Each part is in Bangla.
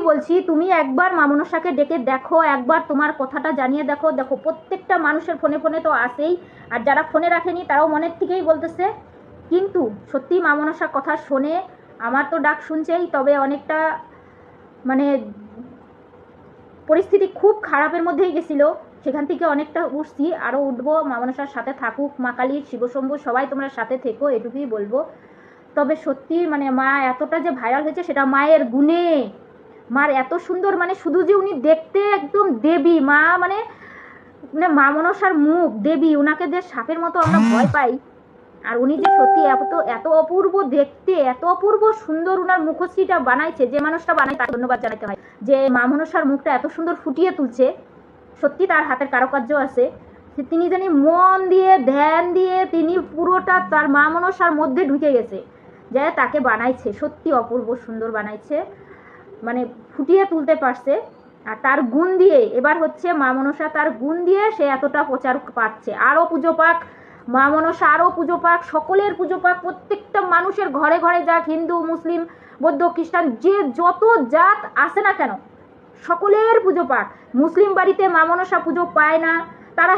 বলছি, তুমি একবার মা মনসাকে ডেকে দেখো, একবার তোমার কথাটা জানিয়ে দেখো। দেখো প্রত্যেকটা মানুষের ফোনে ফোনে তো আসেই, আর যারা ফোনে রাখেনি তারাও মনের থেকেই বলতেছে। কিন্তু সত্যি মা মনসার কথা শোনে, আমার তো ডাক শুনছেই, তবে অনেকটা মানে পরিস্থিতি খুব খারাপের মধ্যেই গেছিলো, সেখান থেকে অনেকটা উঠছি, আরও উঠবো। মা মনসার সাথে থাকুক, মা কালী, শিবশম্ভু সবাই তোমরা সাথে থেকো, এটুকুই বলবো। তবে সত্যি মানে মা এতটা যে ভাইরাল হয়েছে সেটা মায়ের গুণে। মার এত সুন্দর, মানে শুধু যে উনি দেখতে একদম দেবী, মা মানে মা মনসার মুখ দেবী, ওনাকে যে সাপের মতো আমরা ভয় পাই, আর উনি যে সত্যি এত এত অপূর্ব দেখতে, এত অপূর্ব সুন্দর উনার মুখশ্রীটা বানাইছে, যে মানুষটা বানায় তাকে ধন্যবাদ জানাতে হয়, যে মা মনসার মুখটা এত সুন্দর ফুটিয়ে তুলছে। সত্যি তার হাতের কারুকার্য আছে। তিনি জানি মন দিয়ে ধ্যান দিয়ে তিনি পুরোটা তার মা মনসার মধ্যে ঢুকে গেছে, যে তাকে বানাইছে, সত্যি অপূর্ব সুন্দর বানাইছে, মানে ফুটিয়ে তুলতে পারছে। আর তার গুণ দিয়ে এবার হচ্ছে মা মনসা, তার গুণ দিয়ে সে এতটা প্রচার পাচ্ছে। আরও পুজো পাক মা মনসা, আরও পুজো পাক, সকলের পুজো পাক, প্রত্যেকটা মানুষের ঘরে ঘরে যাক, হিন্দু মুসলিম বৌদ্ধ খ্রিস্টান যে যত জাত আসে না কেন সকলের পুজো পাক। মুসলিম বাড়িতে মা মনসা পুজো পায় না, তারা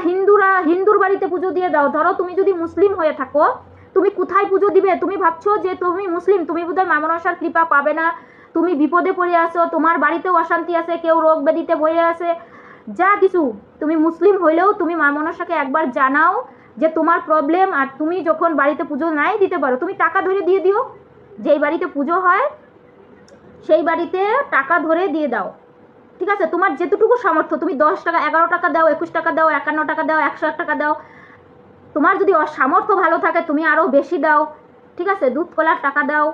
হিন্দুর বাড়িতে পুজো দিয়ে দাও। ধরো তুমি যদি মুসলিম হয়ে থাকো, তুমি কোথায় পুজো দিবে? তুমি ভাবছো যে তুমি মুসলিম, তুমি বোধহয় মা মনসার কৃপা পাবে না, তুমি বিপদে পড়ে আসো, তোমার বাড়িতেও অশান্তি আছে, কেউ রোগ ব্যাধিতে ভরে আছে, যা কিছু। তুমি মুসলিম হইলেও তুমি মা মনসাকে একবার জানাও যে তোমার প্রবলেম, আর তুমি যখন বাড়িতে পুজো নাই দিতে পারো, তুমি টাকা ধরে দিয়ে দিও। যেই বাড়িতে পুজো হয় সেই বাড়িতে টাকা ধরে দিয়ে দাও, ঠিক আছে? তোমার যেটুকু সামর্থ্য, তুমি 10 টাকা, 11 টাকা দাও, 21 টাকা দাও, 51 টাকা দাও, 101 টাকা দাও। তোমার যদি সামর্থ্য ভালো থাকে তুমি আরও বেশি দাও, ঠিক আছে? দুধ কলার টাকা দাও,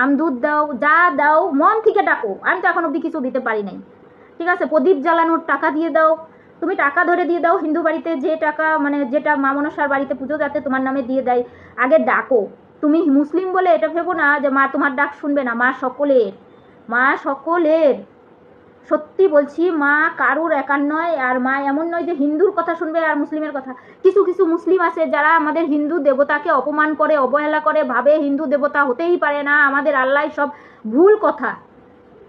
আমদুধ দাও, যা দাও মন থেকে ডাকো। আমি তো এখন অবধি কিছু দিতে পারি নাই, ঠিক আছে? প্রদীপ জ্বালানোর টাকা দিয়ে দাও, তুমি টাকা ধরে দিয়ে দাও। হিন্দু বাড়িতে যে টাকা, মানে যেটা মা মনসার বাড়িতে পুজো যাতে তোমার নামে দিয়ে দেয়, আগে ডাকো। তুমি মুসলিম বলে এটা ভেবো না যে মা তোমার ডাক শুনবে না, মা সকলের, মা সকলের। সত্যি বলছি, মা কারুর একার নয়। আর মা এমন নয় যে হিন্দুর কথা শুনবে আর মুসলিমের কথা। কিছু কিছু মুসলিম আছে যারা আমাদের হিন্দু দেবতাকে অপমান করে, অবহেলা করে, ভাবে হিন্দু দেবতা হতেই পারে না, আমাদের আল্লাহ, সব ভুল কথা,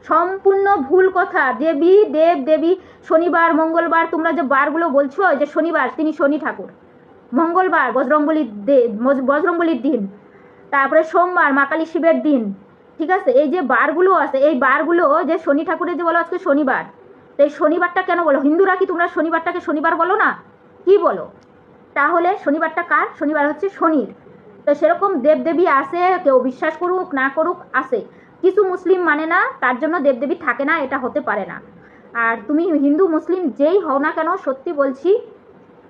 সম্পূর্ণ ভুল কথা। দেবী দেব দেবী, শনিবার মঙ্গলবার তোমরা যে বারগুলো বলছো, যে শনিবার তিনি শনি ঠাকুর, মঙ্গলবার বজরংবলির দিন, তারপরে সোমবার মা কালী শিবের দিন, ঠিক আছে? এই যে বারগুলো আছে, এই বারগুলো যে শনি ঠাকুরের যে বলো আজকে শনিবার, তো এই শনিবারটা কেন বলো? হিন্দুরা কি তোমরা শনিবারটাকে শনিবার বলো না? কি বলো? তাহলে শনিবারটা কার? শনিবার হচ্ছে শনির। তো সেরকম দেবদেবী আছে, কেউ বিশ্বাস করুক না করুক আছে। কিছু মুসলিম মানে না, তার জন্য দেবদেবী থাকে না, এটা হতে পারে না। আর তুমি হিন্দু মুসলিম যেই হও না কেন, সত্যি বলছি,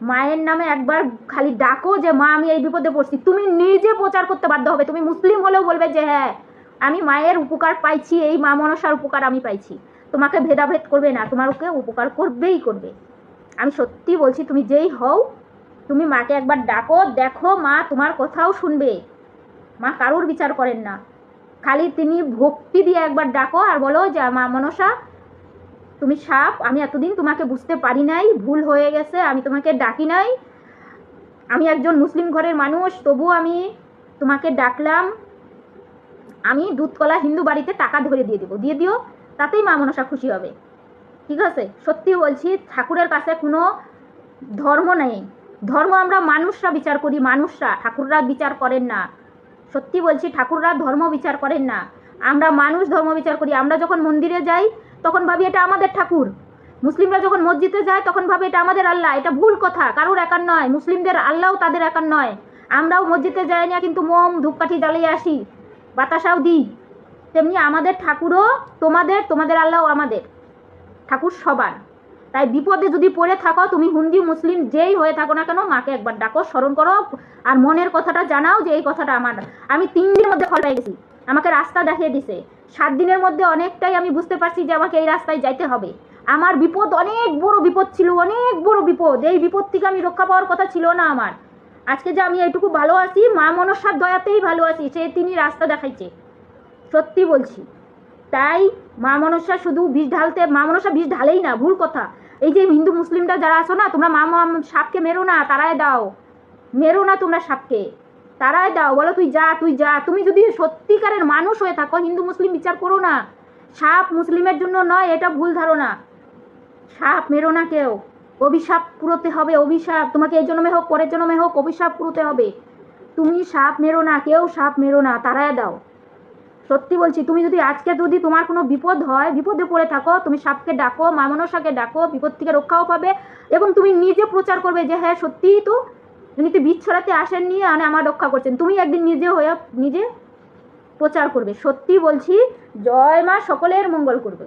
মায়ের নামে একবার খালি ডাকো যে মা আমি এই বিপদে পড়ছি, তুমি নিজে প্রচার করতে বাধ্য হবে। তুমি মুসলিম হলেও বলবে যে হ্যাঁ আমি মায়ের উপকার পাইছি, এই মা মনসার উপকার আমি পাইছি। তোমাকে ভেদাভেদ করবে না, তোমার ওকে উপকার করবেই করবে। আমি সত্যি বলছি, তুমি যেই হও, তুমি মাকে একবার ডাকো, দেখো মা তোমার কথাও শুনবে। মা কারুর বিচার করেন না, খালি তিনি ভক্তি দিয়ে একবার ডাকো আর বলো যে মা মনসা তুমি সাপ, আমি এতদিন তোমাকে বুঝতে পারি নাই, ভুল হয়ে গেছে, আমি তোমাকে ডাকি নাই, আমি একজন মুসলিম ঘরের মানুষ, তবুও আমি তোমাকে ডাকলাম, আমি দুধকলা হিন্দু বাড়িতে টাকা ধরে দিয়ে দেবো, দিয়ে দিও, তাতেই মা মনসা খুশি হবে, ঠিক আছে? সত্যি বলছি, ঠাকুরের কাছে কোনো ধর্ম নেই। ধর্ম আমরা মানুষরা বিচার করি, মানুষরা, ঠাকুররা বিচার করেন না। সত্যি বলছি, ঠাকুররা ধর্ম বিচার করেন না, আমরা মানুষ ধর্ম বিচার করি। আমরা যখন মন্দিরে যাই তখন ভাবি এটা আমাদের ঠাকুর, মুসলিমরা যখন মসজিদে যায় তখন ভাবে এটা আমাদের আল্লাহ। এটা ভুল কথা, কারোর একার নয়, মুসলিমদের আল্লাহও তাদের একার নয়। আমরাও মসজিদে যাই না, কিন্তু মোম ধূপকাঠি জ্বালিয়ে আসি, বাতাসাও দিই। তেমনি আমাদের ঠাকুরও তোমাদের, তোমাদের আল্লাহও আমাদের, ঠাকুর সবার। তাই বিপদে যদি পড়ে থাকো, তুমি হিন্দু মুসলিম যেই হয়ে থাকো না কেন, মাকে একবার ডাকো, স্মরণ করো, আর মনের কথাটা জানাও যে এই কথাটা আমার। আমি 3 দিনের মধ্যে ফল পেয়ে গেছি, আমাকে রাস্তা দেখিয়ে দিছে। 7 দিনের মধ্যে অনেকটাই আমি বুঝতে পারছি যে আমাকে এই রাস্তায় যাইতে হবে। আমার বিপদ অনেক বড় বিপদ ছিল, অনেক বড় বিপদ। এই বিপদ থেকে আমি রক্ষা পাওয়ার কথা ছিল না আমার। আজকে যে আমি এইটুকু ভালো আছি, মা মনসার দয়াতেই ভালো আছি, সে তিনি রাস্তা দেখাইছে, সত্যি বলছি। তাই মা মনসা শুধু বিষ ঢালতে, মা মনসা বিষ ঢালেই না, ভুল কথা। এই যে হিন্দু মুসলিমরা যারা আছো না, তোমরা সাপকে মেরো না, তারাই দাও, মেরো না তোমরা সাপকে, তারাই দাও, বলো তুই যা তুই যা। তুমি যদি সত্যিকারের মানুষ হয়ে থাকো, হিন্দু মুসলিম বিচার করো না, সাপ মুসলিমের জন্য নয়, এটা ভুল ধারণা। সাপ মেরো না কেউ, অভিশাপ পুরোতে হবে, অভিশাপ তোমাকে এই জন্মে হোক পরের জন্মে হোক অভিশাপ পুরোতে হবে। তুমি সাপ মেরো না, কেউ সাপ মেরো না, তাড়ায় দাও। সত্যি বলছি, তুমি যদি আজকে যদি তোমার কোনো বিপদ হয়, বিপদে পড়ে থাকো, তুমি সাপকে ডাকো, মা মনসাকে ডাকো, বিপদ থেকে রক্ষাও পাবে এবং তুমি নিজে প্রচার করবে যে হ্যাঁ সত্যিই তো উনি তো বীজ ছড়াতে আসেননি, মানে আমার রক্ষা করছেন। তুমি একদিন নিজে হয়ে নিজে প্রচার করবে। সত্যি বলছি, জয় মা সকলের মঙ্গল করবে।